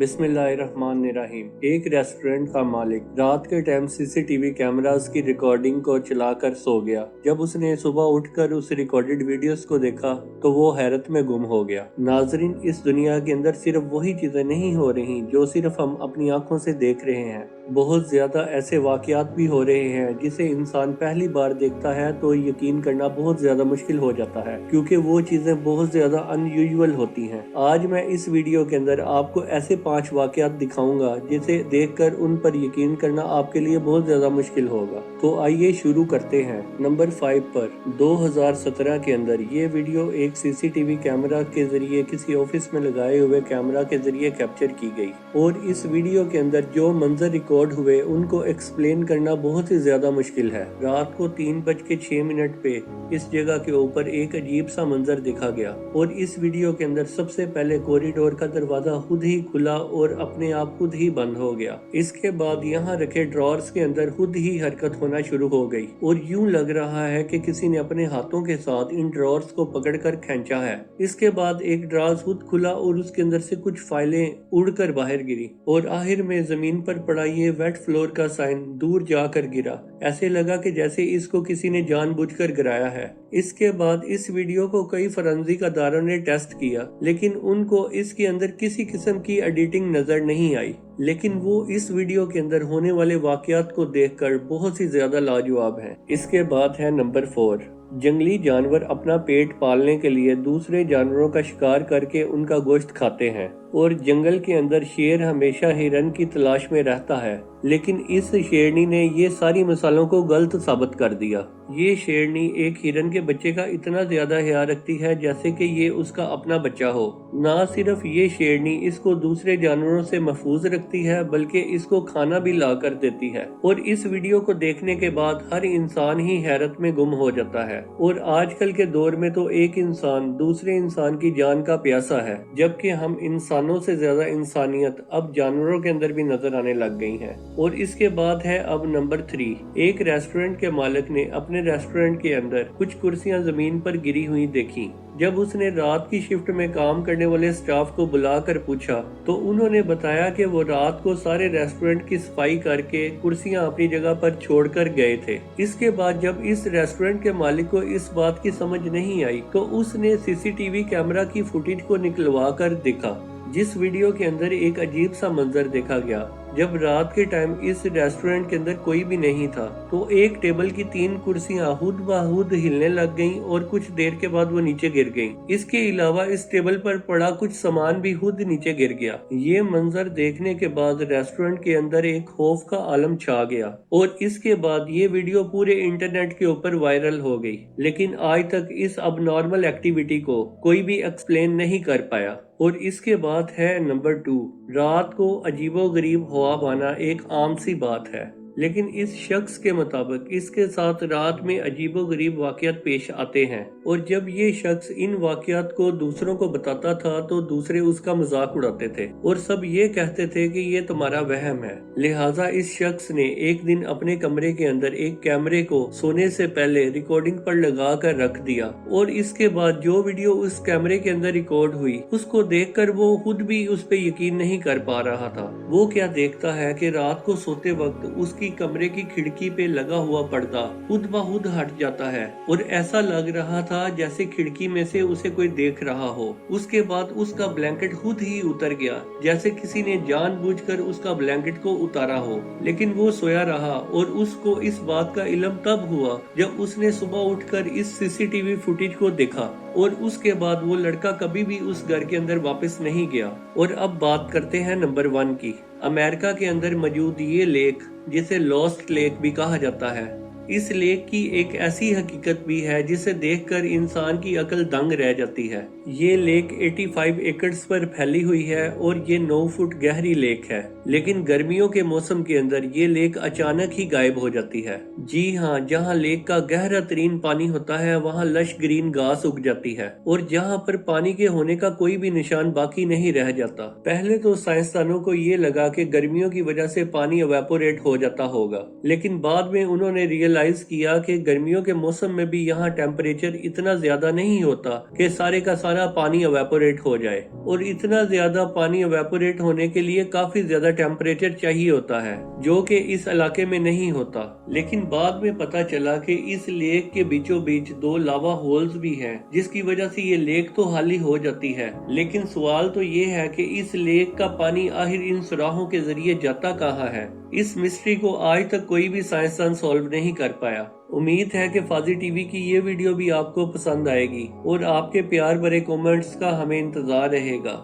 बिस्मिल्लाहिर्रहमानिर्रहीम। एक रेस्टोरेंट का मालिक रात के टाइम सीसीटीवी कैमरास की रिकॉर्डिंग को चलाकर सो गया। जब उसने सुबह उठकर उस रिकॉर्डेड वीडियोस को देखा तो वो हैरत में गुम हो गया। नाजरीन, इस दुनिया के अंदर सिर्फ वही चीजें नहीं हो रही जो सिर्फ हम अपनी आंखों से देख रहे हैं। बहुत ज्यादा ऐसे वाकयात भी हो रहे हैं जिसे इंसान पहली बार देखता है तो यकीन करना बहुत ज्यादा मुश्किल हो जाता है, क्योंकि वो चीजें बहुत ज्यादा अनयूजुअल होती हैं। आज मैं इस वीडियो के अंदर आपको ऐसे 5 वाकयात दिखाऊंगा जिसे देखकर उन पर यकीन करना आपके लिए बहुत ज्यादा मुश्किल होगा। तो आइए शुरू करते हैं। नंबर 5 पर 2017 के अंदर ये वीडियो एक सीसीटीवी कैमरा के जरिए किसी ऑफिस में लगाए हुए कैमरा के जरिए कैप्चर की गई, और इस वीडियो के अंदर जो मंजर रिकॉर्ड हुए उनको एक्सप्लेन करना बहुत ही ज्यादा मुश्किल है। रात को 3:06 पे इस जगह के ऊपर एक अजीब सा मंजर दिखा गया, और इस वीडियो के अंदर सबसे पहले कॉरिडोर का दरवाजा खुद ही खुला और अपने आप खुद ही बंद हो गया। इसके बाद यहाँ रखे ड्रॉर्स के अंदर खुद ही हरकत होना शुरू हो गई, और यूं लग रहा है कि किसी ने अपने हाथों के साथ इन ड्रॉर्स को पकड़कर खींचा है। इसके बाद एक ड्रॉर खुद खुला और उसके अंदर से कुछ फाइलें उड़कर बाहर गिरी, और आखिर में जमीन पर पड़ा ये वेट फ्लोर का साइन दूर जाकर गिरा। ऐसे लगा कि जैसे इसको किसी ने जानबूझकर गिराया है। इसके बाद इस वीडियो को कई फॉरेंसिक अदारों ने टेस्ट किया, लेकिन उनको इसके अंदर किसी किस्म की एडिटिंग नजर नहीं आई। लेकिन वो इस वीडियो के अंदर होने वाले वाकयात को देखकर बहुत ही ज्यादा लाजवाब हैं। इसके बाद है नंबर 4। जंगली जानवर अपना पेट पालने के लिए दूसरे जानवरों का शिकार करके उनका गोश्त खाते हैं, और जंगल के अंदर शेर हमेशा हिरन की तलाश में रहता है, लेकिन इस शेरनी ने ये सारी मिसालों को गलत साबित कर दिया। ये शेरनी एक हिरन के बच्चे का इतना ज्यादा ख्याल रखती है जैसे कि ये उसका अपना बच्चा हो। ना सिर्फ ये शेरनी इसको दूसरे जानवरों से महफूज रखती है, बल्कि इसको खाना भी ला कर देती है। और इस वीडियो को देखने के बाद हर इंसान ही हैरत में गुम हो जाता है, और आजकल के दौर में तो एक इंसान दूसरे इंसान की जान का प्यासा है, जबकि हम इंसानों से ज्यादा इंसानियत अब जानवरों के अंदर भी नजर आने लग गई है। और इसके बाद है अब नंबर 3। एक रेस्टोरेंट के मालिक ने अपने रेस्टोरेंट के अंदर कुछ कुर्सियां जमीन पर गिरी हुई देखी। जब उसने रात की शिफ्ट में काम करने वाले स्टाफ को बुलाकर पूछा तो उन्होंने बताया कि वो रात को सारे रेस्टोरेंट की सफाई करके कुर्सियां अपनी जगह पर छोड़कर गए थे। इसके बाद जब इस रेस्टोरेंट के मालिक को इस बात की समझ नहीं आई तो उसने सीसीटीवी कैमरा की फुटेज को निकलवा कर देखा, जिस वीडियो के अंदर एक अजीब सा मंजर देखा गया। जब रात के टाइम इस रेस्टोरेंट के अंदर कोई भी नहीं था तो एक टेबल की 3 कुर्सियां खुद ब खुद हिलने लग गईं, और कुछ देर के बाद वो नीचे गिर गईं। इसके अलावा इस टेबल पर पड़ा कुछ सामान भी खुद नीचे गिर गया। ये मंजर देखने के बाद रेस्टोरेंट के अंदर एक खौफ का आलम छा गया, और इसके बाद ये वीडियो पूरे इंटरनेट के ऊपर वायरल हो गई। लेकिन आज तक इस अबनॉर्मल एक्टिविटी को कोई भी एक्सप्लेन नहीं कर पाया। और इसके बाद है नंबर 2। रात को अजीबोगरीब हवा बहना एक आम सी बात है, लेकिन इस शख्स के मुताबिक इसके साथ रात में अजीबोगरीब वाकयात पेश आते हैं, और जब ये शख्स इन वाकयात को दूसरों को बताता था तो दूसरे उसका मजाक उड़ाते थे और सब ये कहते थे कि ये तुम्हारा वहम है। लिहाजा इस शख्स ने एक दिन अपने कमरे के अंदर एक कैमरे को सोने से पहले रिकॉर्डिंग पर लगा कर रख दिया, और इसके बाद जो वीडियो उस कैमरे के अंदर रिकॉर्ड हुई उसको देखकर वो खुद भी उस पर यकीन नहीं कर पा रहा था। वो क्या देखता है कि रात को सोते वक्त उसकी कमरे की खिड़की पे लगा हुआ पर्दा खुद ब खुद हट जाता है, और ऐसा लग रहा था जैसे खिड़की में से उसे कोई देख रहा हो। उसके बाद उसका ब्लैंकेट खुद ही उतर गया, जैसे किसी ने जानबूझकर उसका ब्लैंकेट को उतारा हो। लेकिन वो सोया रहा, और उसको इस बात का इल्म तब हुआ जब उसने सुबह उठकर इस सीसीटीवी फुटेज को देखा, और उसके बाद वो लड़का कभी भी उस घर के अंदर वापस नहीं गया। और अब बात करते हैं नंबर 1 की। अमेरिका के अंदर मौजूद ये लेक, जिसे लॉस्ट लेक भी कहा जाता है, इस लेक की एक ऐसी हकीकत भी है जिसे देखकर इंसान की अकल दंग रह जाती है। ये लेक 85 एकड़्स पर फैली हुई है, और ये 9 फुट गहरी लेक है। लेकिन गर्मियों के मौसम के अंदर ये लेक अचानक ही गायब हो जाती है। जी हाँ, जहाँ लेक का गहरा तरीन पानी होता है वहाँ लश ग्रीन घास उग जाती है, और जहाँ पर पानी के होने का कोई भी निशान बाकी नहीं रह जाता। पहले तो साइंसदानों को ये लगा कि गर्मियों की वजह से पानी एवेपोरेट हो जाता होगा, लेकिन बाद में उन्होंने रियलाइज किया कि गर्मियों के मौसम में भी यहाँ टेम्परेचर इतना ज्यादा नहीं होता कि सारे का सारा पानी एवेपोरेट हो जाए, और इतना ज्यादा पानी एवेपोरेट होने के लिए काफी ज्यादा टेम्परेचर चाहिए होता है, जो कि इस इलाके में नहीं होता। लेकिन बाद में पता चला कि इस लेक के बीचों बीच 2 लावा होल्स भी हैं, जिसकी वजह से ये लेक तो खाली हो जाती है। लेकिन सवाल तो ये है कि इस लेक का पानी आखिर इन सुराहों के जरिए जाता कहाँ है? इस मिस्ट्री को आज तक कोई भी साइंसदान सॉल्व नहीं कर पाया। उम्मीद है कि फाजी टीवी की ये वीडियो भी आपको पसंद आएगी और आपके प्यार भरे कमेंट्स का हमें इंतजार रहेगा।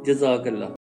जज़ाकल्लाह।